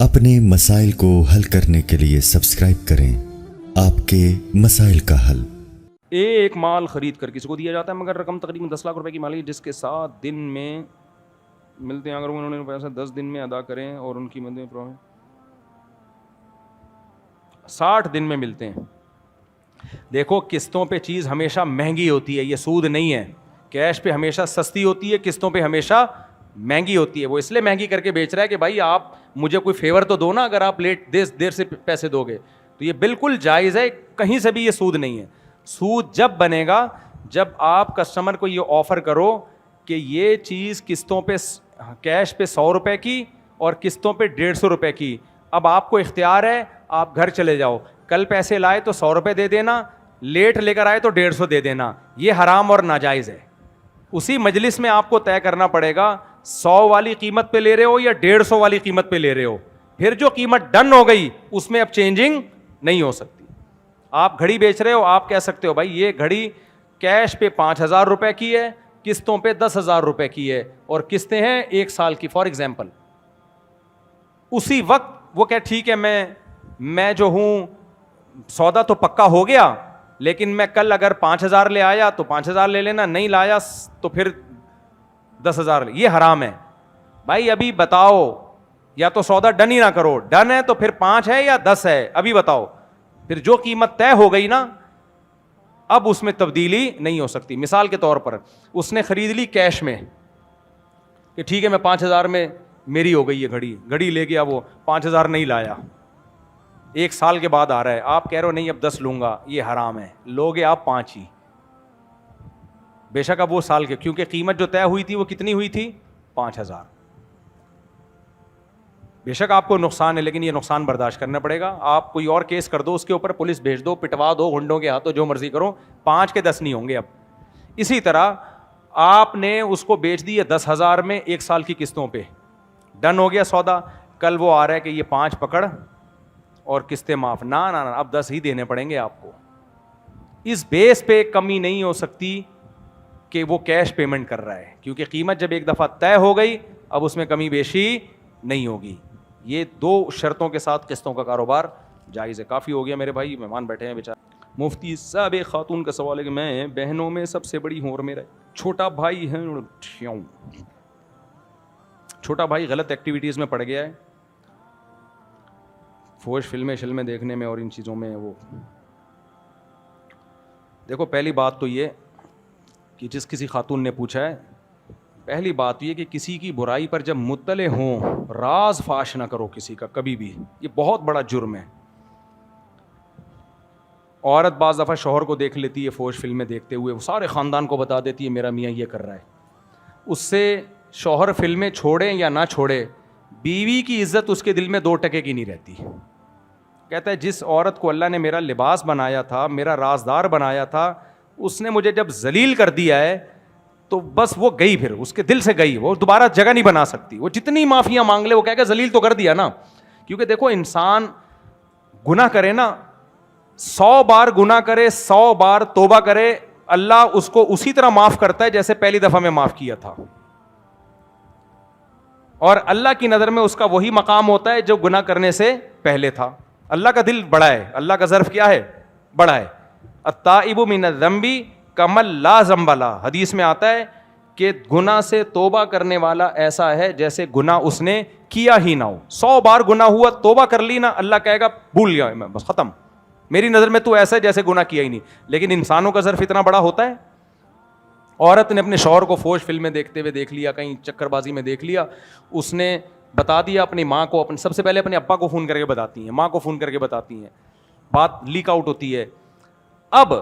اپنے مسائل کو حل کرنے کے لیے سبسکرائب کریں آپ کے مسائل کا حل۔ ایک مال خرید کر کسی کو دیا جاتا ہے مگر رقم تقریباً 10 لاکھ روپے کی مالی جس کے 7 دن میں ملتے ہیں، اگر انہوں نے پیسہ 10 دن میں ادا کریں اور ان کی مدد 60 دن میں ملتے ہیں۔ دیکھو قسطوں پہ چیز ہمیشہ مہنگی ہوتی ہے، یہ سود نہیں ہے۔ کیش پہ ہمیشہ سستی ہوتی ہے، قسطوں پہ ہمیشہ مہنگی ہوتی ہے۔ وہ اس لیے مہنگی کر کے بیچ رہا ہے کہ بھائی آپ مجھے کوئی فیور تو دو نا، اگر آپ لیٹ دیر سے پیسے دو گے تو یہ بالکل جائز ہے، کہیں سے بھی یہ سود نہیں ہے۔ سود جب بنے گا جب آپ کسٹمر کو یہ آفر کرو کہ یہ چیز قسطوں پہ کیش پہ 100 روپے کی اور قسطوں پہ 150 روپے کی، اب آپ کو اختیار ہے، آپ گھر چلے جاؤ، کل پیسے لائے تو 100 روپے دے دینا، لیٹ لے کر آئے تو 150 دے دینا، یہ حرام اور ناجائز ہے۔ اسی مجلس میں آپ کو طے کرنا پڑے گا 100 والی قیمت پہ لے رہے ہو یا 150 والی قیمت پہ لے رہے ہو، پھر جو قیمت ڈن ہو گئی اس میں اب چینجنگ نہیں ہو سکتی۔ آپ گھڑی بیچ رہے ہو، آپ کہہ سکتے ہو بھائی یہ گھڑی کیش پہ 5000 روپے کی ہے، قسطوں پہ 10,000 روپے کی ہے اور قسطیں ہیں 1 سال کی فار ایگزامپل۔ اسی وقت وہ کہ ٹھیک ہے میں جو ہوں سودا تو پکا ہو گیا، لیکن میں کل اگر 5000 لے آیا تو 5000 لے لینا، نہیں لایا تو پھر 10,000۔ یہ حرام ہے بھائی۔ ابھی بتاؤ، یا تو سودا ڈن ہی نہ کرو، ڈن ہے تو پھر 5 ہے یا 10 ہے، ابھی بتاؤ۔ پھر جو قیمت طے ہو گئی نا، اب اس میں تبدیلی نہیں ہو سکتی۔ مثال کے طور پر اس نے خرید لی کیش میں کہ ٹھیک ہے میں 5000 میں میری ہو گئی یہ گھڑی لے گیا، وہ 5000 نہیں لایا، 1 سال کے بعد آ رہا ہے، آپ کہہ رہے ہو نہیں اب 10 لوں گا، یہ حرام ہے، لوگے آپ 5 ہی، بے شک اب وہ سال کے، کیونکہ قیمت جو طے ہوئی تھی وہ کتنی ہوئی تھی؟ 5000۔ بے شک آپ کو نقصان ہے، لیکن یہ نقصان برداشت کرنا پڑے گا۔ آپ کوئی اور کیس کر دو اس کے اوپر، پولیس بھیج دو، پٹوا دو گنڈوں کے ہاتھوں، جو مرضی کرو، 5 کے 10 نہیں ہوں گے اب۔ اسی طرح آپ نے اس کو بیچ دی 10,000 میں 1 سال کی قسطوں پہ، ڈن ہو گیا سودا، کل وہ آ رہا ہے کہ یہ 5 پکڑ اور قسطیں معاف، نہ اب 10 ہی دینے پڑیں گے آپ کو۔ اس بیس پہ کمی نہیں ہو سکتی کہ وہ کیش پیمنٹ کر رہا ہے، کیونکہ قیمت جب ایک دفعہ طے ہو گئی اب اس میں کمی بیشی نہیں ہوگی۔ یہ 2 شرطوں کے ساتھ قسطوں کا کاروبار جائز ہے۔ کافی ہو گیا میرے بھائی، مہمان بیٹھے ہیں بیچارے۔ مفتی صاحب، ایک خاتون کا سوال ہے کہ میں بہنوں میں سب سے بڑی ہوں اور میرا چھوٹا بھائی ہے، چھوٹا بھائی غلط ایکٹیویٹیز میں پڑ گیا ہے، فوش فلمیں دیکھنے میں اور ان چیزوں میں۔ وہ دیکھو، پہلی بات تو یہ کہ جس کسی خاتون نے پوچھا ہے، پہلی بات یہ کہ کسی کی برائی پر جب مطلع ہوں راز فاش نہ کرو کسی کا کبھی بھی، یہ بہت بڑا جرم ہے۔ عورت بعض دفعہ شوہر کو دیکھ لیتی ہے فوش فلمیں دیکھتے ہوئے، وہ سارے خاندان کو بتا دیتی ہے میرا میاں یہ کر رہا ہے۔ اس سے شوہر فلمیں چھوڑے یا نہ چھوڑے، بیوی کی عزت اس کے دل میں 2 ٹکے کی نہیں رہتی۔ کہتا ہے جس عورت کو اللہ نے میرا لباس بنایا تھا، میرا رازدار بنایا تھا، اس نے مجھے جب ذلیل کر دیا ہے تو بس وہ گئی، پھر اس کے دل سے گئی، وہ دوبارہ جگہ نہیں بنا سکتی۔ وہ جتنی معافیاں مانگ لے، وہ کہے گا ذلیل تو کر دیا نا۔ کیونکہ دیکھو، انسان گناہ کرے نا، 100 بار گناہ کرے، 100 بار توبہ کرے، اللہ اس کو اسی طرح معاف کرتا ہے جیسے پہلی دفعہ میں معاف کیا تھا، اور اللہ کی نظر میں اس کا وہی مقام ہوتا ہے جو گناہ کرنے سے پہلے تھا۔ اللہ کا دل بڑا ہے، اللہ کا ظرف کیا ہے؟ بڑا ہے۔ التائب من الذنب کمن لا ذنب لہ، حدیث میں آتا ہے کہ گناہ سے توبہ کرنے والا ایسا ہے جیسے گناہ اس نے کیا ہی نہ ہو۔ 100 بار گناہ ہوا، توبہ کر لی نا، اللہ کہے گا بھول گیا میں، بس ختم، میری نظر میں تو ایسا ہے جیسے گناہ کیا ہی نہیں۔ لیکن انسانوں کا ظرف اتنا بڑا ہوتا ہے۔ عورت نے اپنے شوہر کو فوش فلمیں دیکھتے ہوئے دیکھ لیا، کہیں چکر بازی میں دیکھ لیا، اس نے بتا دیا اپنی ماں کو، سب سے پہلے اپنے ابا کو فون کر کے بتاتی ہیں، ماں کو فون کر کے بتاتی ہیں، بات لیک آؤٹ ہوتی ہے۔ اب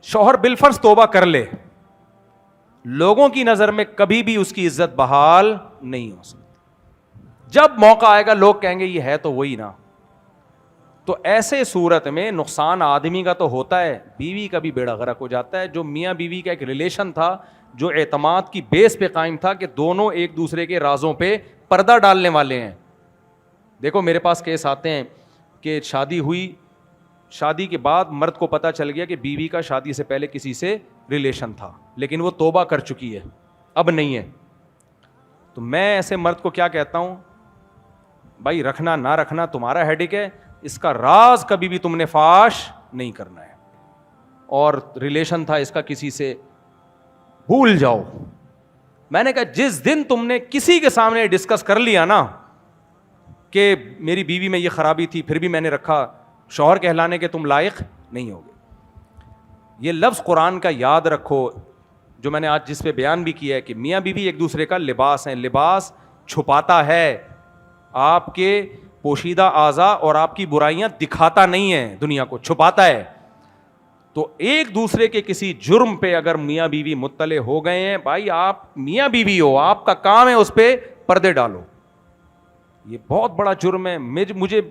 شوہر بالفرض توبہ کر لے، لوگوں کی نظر میں کبھی بھی اس کی عزت بحال نہیں ہو سکتی۔ جب موقع آئے گا لوگ کہیں گے یہ ہے تو وہی نا۔ تو ایسے صورت میں نقصان آدمی کا تو ہوتا ہے، بیوی کا بھی بیڑا غرق ہو جاتا ہے۔ جو میاں بیوی کا ایک ریلیشن تھا، جو اعتماد کی بیس پہ قائم تھا کہ دونوں ایک دوسرے کے رازوں پہ پردہ ڈالنے والے ہیں۔ دیکھو میرے پاس کیس آتے ہیں کہ شادی ہوئی، شادی کے بعد مرد کو پتہ چل گیا کہ بیوی کا شادی سے پہلے کسی سے ریلیشن تھا، لیکن وہ توبہ کر چکی ہے، اب نہیں ہے۔ تو میں ایسے مرد کو کیا کہتا ہوں، بھائی رکھنا نہ رکھنا تمہارا ہیڈک ہے, اس کا راز کبھی بھی تم نے فاش نہیں کرنا ہے. اور ریلیشن تھا اس کا کسی سے, بھول جاؤ. میں نے کہا جس دن تم نے کسی کے سامنے ڈسکس کر لیا نا کہ میری بیوی میں یہ خرابی تھی پھر بھی میں نے رکھا, شوہر کہلانے کے تم لائق نہیں ہوگے. یہ لفظ قرآن کا یاد رکھو جو میں نے آج جس پہ بیان بھی کیا ہے کہ میاں بیوی ایک دوسرے کا لباس ہیں. لباس چھپاتا ہے آپ کے پوشیدہ اعضاء اور آپ کی برائیاں دکھاتا نہیں ہے, دنیا کو چھپاتا ہے. تو ایک دوسرے کے کسی جرم پہ اگر میاں بیوی مطلع ہو گئے ہیں, بھائی آپ میاں بیوی ہو, آپ کا کام ہے اس پہ پردے ڈالو. یہ بہت بڑا جرم ہے. مجھے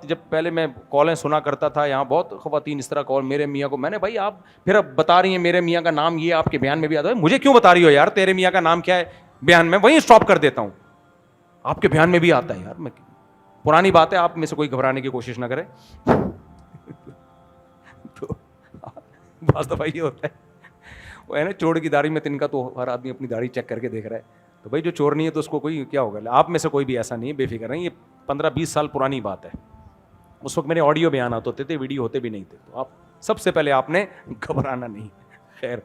جب پہلے میں کالیں سنا کرتا تھا یہاں, بہت خواتین اس طرح کال میرے میاں کو, میں نے بھائی آپ پھر اب بتا رہی ہیں میرے میاں کا نام یہ آپ کے بیان میں بھی آتا ہے, مجھے کیوں بتا رہی ہو یار, تیرے میاں کا نام کیا ہے بیان میں, وہیں اسٹاپ کر دیتا ہوں. آپ کے بیان میں بھی آتا ہے یار, میں پرانی بات ہے, آپ میں سے کوئی گھبرانے کی کوشش نہ کرے. تو بعض دفعہ یہ ہوتا ہے وہ ہے نا چوڑ کی داڑھی میں تنکا, تو ہر آدمی اپنی داڑھی چیک کر کے دیکھ رہا ہے. تو بھائی جو چور نہیں ہے تو اس کو کوئی کیا ہوگا, آپ میں سے کوئی بھی ایسا نہیں ہے, بے فکر نہیں. یہ 15-20 سال پرانی بات ہے. اس وقت میرے آڈیو بیانات ہوتے تھے, ویڈیو ہوتے بھی نہیں تھے. تو آپ سب سے پہلے آپ نے گھبرانا نہیں. خیر,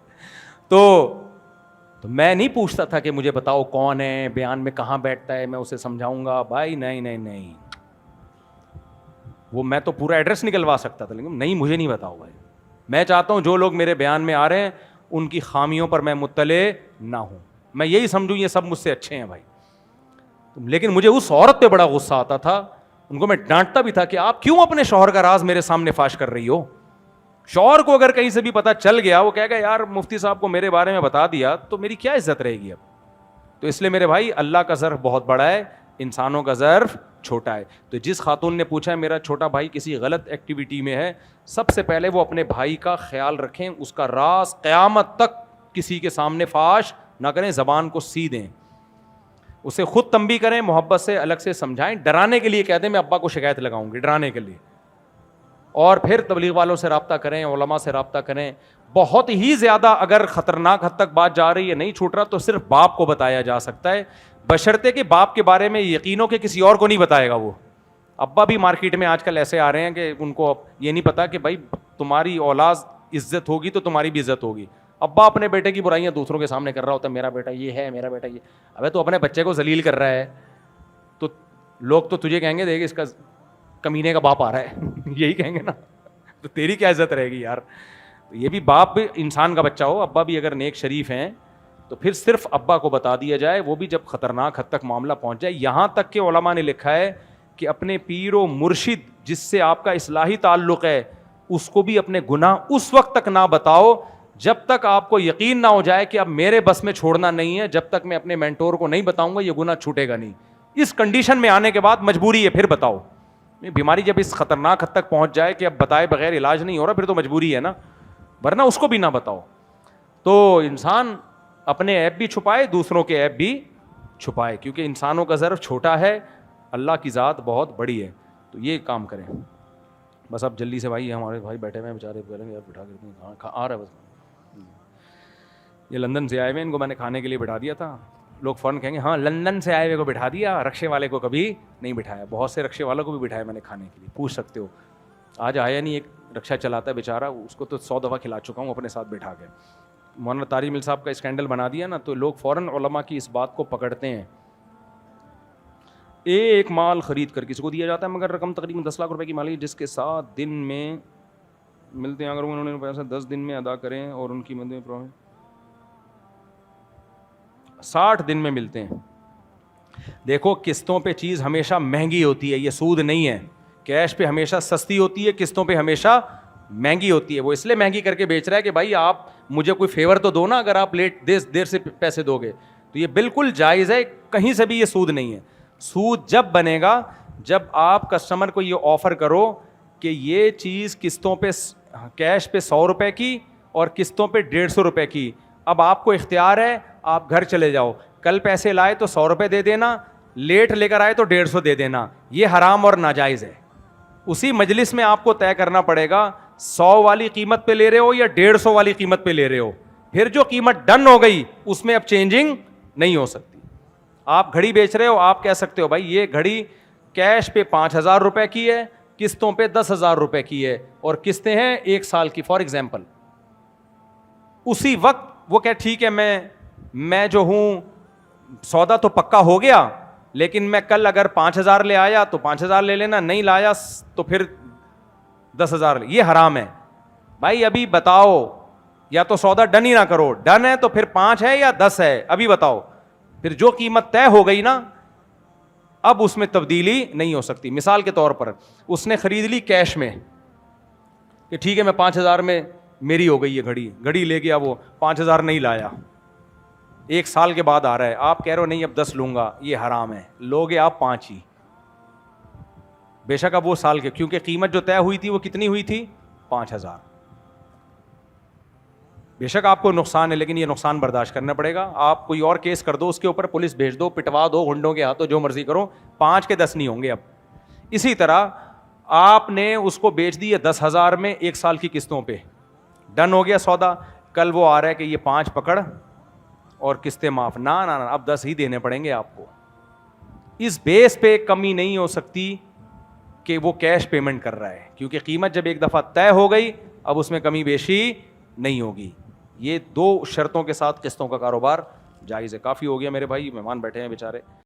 تو میں نہیں پوچھتا تھا کہ مجھے بتاؤ کون ہے, بیان میں کہاں بیٹھتا ہے, میں اسے سمجھاؤں گا. بھائی نہیں, وہ میں تو پورا ایڈریس نکلوا سکتا تھا, لیکن نہیں, مجھے نہیں بتاؤ بھائی. میں چاہتا ہوں جو لوگ میرے بیان میں آ رہے ہیں ان کی خامیوں پر میں مطلع نہ ہوں. میں یہی سمجھوں یہ سب مجھ سے اچھے ہیں بھائی. لیکن مجھے اس عورت پہ بڑا غصہ آتا تھا, ان کو میں ڈانٹتا بھی تھا کہ آپ کیوں اپنے شوہر کا راز میرے سامنے فاش کر رہی ہو. شوہر کو اگر کہیں سے بھی پتا چل گیا, وہ کہے گا یار مفتی صاحب کو میرے بارے میں بتا دیا, تو میری کیا عزت رہے گی اب. تو اس لیے میرے بھائی اللہ کا ظرف بہت بڑا ہے, انسانوں کا ظرف چھوٹا ہے. تو جس خاتون نے پوچھا ہے میرا چھوٹا بھائی کسی غلط ایکٹیویٹی میں ہے, سب سے پہلے وہ اپنے بھائی کا خیال رکھیں, اس کا راز قیامت تک کسی کے سامنے فاش نہ کریں, زبان کو سی دیں, اسے خود تنبیہ کریں, محبت سے الگ سے سمجھائیں. ڈرانے کے لیے کہہ دیں میں ابا کو شکایت لگاؤں گی, ڈرانے کے لیے. اور پھر تبلیغ والوں سے رابطہ کریں, علماء سے رابطہ کریں. بہت ہی زیادہ اگر خطرناک حد تک بات جا رہی ہے, نہیں چھوٹ رہا, تو صرف باپ کو بتایا جا سکتا ہے, بشرطے کہ باپ کے بارے میں یقینوں کے کسی اور کو نہیں بتائے گا. وہ ابا بھی مارکیٹ میں آج کل ایسے آ رہے ہیں کہ ان کو یہ نہیں پتا کہ بھائی تمہاری اولاد عزت ہوگی تو تمہاری بھی عزت ہوگی. ابا اپنے بیٹے کی برائیاں دوسروں کے سامنے کر رہا ہوتا ہے, میرا بیٹا یہ ہے, میرا بیٹا یہ. ابے تو اپنے بچے کو ذلیل کر رہا ہے, تو لوگ تو تجھے کہیں گے دیکھ اس کا کمینے کا باپ آ رہا ہے, یہی کہیں گے نا. تو تیری کیا عزت رہے گی یار. یہ بھی باپ بھی انسان کا بچہ ہو, ابا بھی اگر نیک شریف ہیں تو پھر صرف ابا کو بتا دیا جائے, وہ بھی جب خطرناک حد تک معاملہ پہنچ جائے. یہاں تک کہ علماء نے لکھا ہے کہ اپنے پیر و مرشد جس سے آپ کا اصلاحی تعلق ہے اس کو بھی اپنے گناہ اس وقت تک نہ بتاؤ جب تک آپ کو یقین نہ ہو جائے کہ اب میرے بس میں چھوڑنا نہیں ہے. جب تک میں اپنے مینٹور کو نہیں بتاؤں گا یہ گناہ چھوٹے گا نہیں. اس کنڈیشن میں آنے کے بعد مجبوری ہے پھر بتاؤ. بیماری جب اس خطرناک حد تک پہنچ جائے کہ اب بتائے بغیر علاج نہیں ہو رہا, پھر تو مجبوری ہے نا, ورنہ اس کو بھی نہ بتاؤ. تو انسان اپنے عیب بھی چھپائے, دوسروں کے عیب بھی چھپائے, کیونکہ انسانوں کا ظرف چھوٹا ہے, اللہ کی ذات بہت بڑی ہے. تو یہ کام کریں بس. اب جلدی سے بھائی, ہمارے بھائی بیٹھے ہوئے ہیں بیچارے, کریں گے بٹھا کے آ رہا ہے بس. یہ لندن سے آئے ہوئے, ان کو میں نے کھانے کے لیے بٹھا دیا تھا. لوگ فوراً کہیں گے ہاں لندن سے آئے ہوئے کو بٹھا دیا, رکشے والے کو کبھی نہیں بٹھایا. بہت سے رکشے والوں کو بھی بٹھایا میں نے کھانے کے لیے, پوچھ سکتے ہو. آج آیا نہیں, ایک رکشا چلاتا ہے بیچارہ, اس کو تو 100 دفعہ کھلا چکا ہوں اپنے ساتھ بٹھا کے. مولانا طارق مل صاحب کا اسکینڈل بنا دیا نا, تو لوگ فوراً علماء کی اس بات کو پکڑتے ہیں. ایک مال خرید کر کسی کو دیا جاتا ہے مگر رقم تقریباً 10 لاکھ روپے کی مالی, جس کے 7 دن میں ملتے ہیں. اگر انہوں نے پیسہ 10 دن میں ادا کریں اور ان کی مدد 60 دن میں ملتے ہیں. دیکھو قسطوں پہ چیز ہمیشہ مہنگی ہوتی ہے, یہ سود نہیں ہے. کیش پہ ہمیشہ سستی ہوتی ہے, قسطوں پہ ہمیشہ مہنگی ہوتی ہے. وہ اس لیے مہنگی کر کے بیچ رہا ہے کہ بھائی آپ مجھے کوئی فیور تو دو نا, اگر آپ دیر سے پیسے دو گے. تو یہ بالکل جائز ہے, کہیں سے بھی یہ سود نہیں ہے. سود جب بنے گا جب آپ کسٹمر کو یہ آفر کرو کہ یہ چیز قسطوں پہ, کیش پہ 100 روپے کی اور قسطوں پہ 150 روپے کی. اب آپ کو اختیار ہے, آپ گھر چلے جاؤ, کل پیسے لائے تو 100 روپے دے دینا, لیٹ لے کر آئے تو 150 دے دینا. یہ حرام اور ناجائز ہے. اسی مجلس میں آپ کو طے کرنا پڑے گا 100 والی قیمت پہ لے رہے ہو یا 150 والی قیمت پہ لے رہے ہو. پھر جو قیمت ڈن ہو گئی اس میں اب چینجنگ نہیں ہو سکتی. آپ گھڑی بیچ رہے ہو, آپ کہہ سکتے ہو بھائی یہ گھڑی کیش پہ 5,000 روپے کی ہے, قسطوں پہ 10,000 روپے کی ہے, اور قسطیں ہیں 1 سال کی فار ایگزامپل. اسی وقت وہ کہ ٹھیک ہے میں جو ہوں سودا تو پکا ہو گیا, لیکن میں کل اگر 5,000 لے آیا تو 5,000 لے لینا, نہیں لایا تو پھر 10,000. یہ حرام ہے بھائی. ابھی بتاؤ, یا تو سودا ڈن ہی نہ کرو, ڈن ہے تو پھر 5 ہے یا 10 ہے, ابھی بتاؤ. پھر جو قیمت طے ہو گئی نا, اب اس میں تبدیلی نہیں ہو سکتی. مثال کے طور پر اس نے خرید لی کیش میں کہ ٹھیک ہے میں 5,000 میں میری ہو گئی ہے گھڑی لے گیا, وہ 5,000 نہیں لایا, 1 سال کے بعد آ رہا ہے, آپ کہہ رہے ہو نہیں اب 10 لوں گا, یہ حرام ہے. لوگے آپ 5 ہی, بے شک اب وہ سال کے, کیونکہ قیمت جو طے ہوئی تھی وہ کتنی ہوئی تھی, 5,000. بے شک آپ کو نقصان ہے, لیکن یہ نقصان برداشت کرنا پڑے گا. آپ کوئی اور کیس کر دو اس کے اوپر, پولیس بھیج دو, پٹوا دو گنڈوں کے ہاتھوں, جو مرضی کرو, 5 کے 10 نہیں ہوں گے اب. اسی طرح آپ نے اس کو بیچ دی ہے 10,000 میں 1 سال کی قسطوں پہ, ڈن ہو گیا سودا. کل وہ آ رہا ہے کہ یہ 5 پکڑ اور قسطیں معاف, نہ اب 10 ہی دینے پڑیں گے آپ کو. اس بیس پہ کمی نہیں ہو سکتی کہ وہ کیش پیمنٹ کر رہا ہے, کیونکہ قیمت جب ایک دفعہ طے ہو گئی اب اس میں کمی بیشی نہیں ہوگی. یہ 2 شرطوں کے ساتھ قسطوں کا کاروبار جائز ہے. کافی ہو گیا میرے بھائی, مہمان بیٹھے ہیں بیچارے.